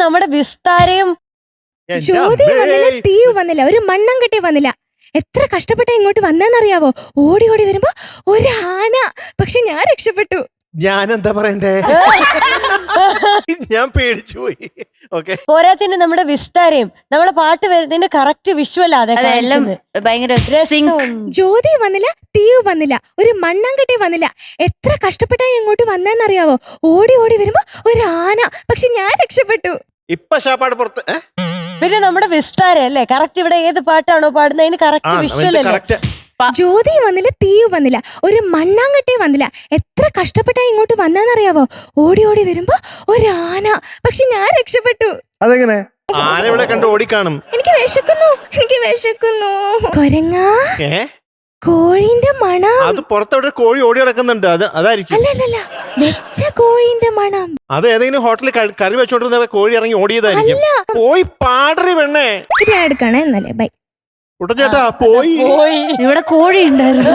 നമ്മുടെ വിസ്താരയും ജ്യോതി വന്നില്ല, തീയു വന്നില്ല, ഒരു മണ്ണം കെട്ടി വന്നില്ല. എത്ര കഷ്ടപ്പെട്ട ഇങ്ങോട്ട് വന്നറിയാവോ? ഓടി ഓടി വരുമ്പോ ഒരു ആന. പക്ഷെ ഞാൻ രക്ഷപ്പെട്ടു. ഞാൻ എന്താ പറയണ്ടേ? ഞാൻ പേടിച്ചു പോയി. ഓക്കെ, പോരാത്തിന് നമ്മുടെ വിസ്താരയും നമ്മളെ പാട്ട് വരുന്നതിന്റെ കറക്റ്റ് വിഷ്വൽ അതെല്ലാം ഭയങ്കര ജ്യോതി വന്നില്ല, തീയു വന്നില്ല, ഒരു മണ്ണം കെട്ടി വന്നില്ല. എത്ര കഷ്ടപ്പെട്ട ഇങ്ങോട്ട് വന്നറിയാവോ? ഓടി ഓടി വരുമ്പോ ഒരു ആന. പക്ഷെ ഞാൻ രക്ഷപ്പെട്ടു. ഇപ്പൊ ഷാപ്പാട് പുറത്ത്. പിന്നെ നമ്മുടെ വിസ്താരം അല്ലേ കറക്റ്റ്. ഇവിടെ ഏത് പാട്ടാണോ പാടുന്നതിന് കറക്റ്റ് വിഷ്വൽ അല്ലേ? ജ്യോതി വന്നില്ല, തീയു വന്നില്ല, ഒരു മണ്ണാങ്കട്ടി വന്നില്ല. എത്ര കഷ്ടപ്പെട്ട ഇങ്ങോട്ട് വന്നറിയാവോ? ഓടി ഓടി വരുമ്പോ ഒരു ആന. പക്ഷെ ഞാൻ രക്ഷപ്പെട്ടു. അതെങ്ങനെ? ആന ഇവിടെ കണ്ട് ഓടിക്കാണും. എനിക്ക് വിശക്കുന്നു. കൊരങ്ങാ, കോഴിന്റെ മണം. അത് പുറത്തവിടെ കോഴി ഓടി കിടക്കുന്നുണ്ട്. അതായിരിക്കും. അല്ലല്ല, വെച്ച കോഴിന്റെ മണം. അത് ഏതെങ്കിലും ഹോട്ടലിൽ കറി വെച്ചോണ്ടിരുന്ന കോഴി ഇറങ്ങി ഓടിയതായിരിക്കും. പോയി പാടറി പെണ്ണേ. ഞാൻ എടുക്കണേ. എന്നല്ലേ, ബൈ. കുട്ടച്ചേട്ടാ പോയി. ഇവിടെ കോഴി ഉണ്ടായിരുന്നു.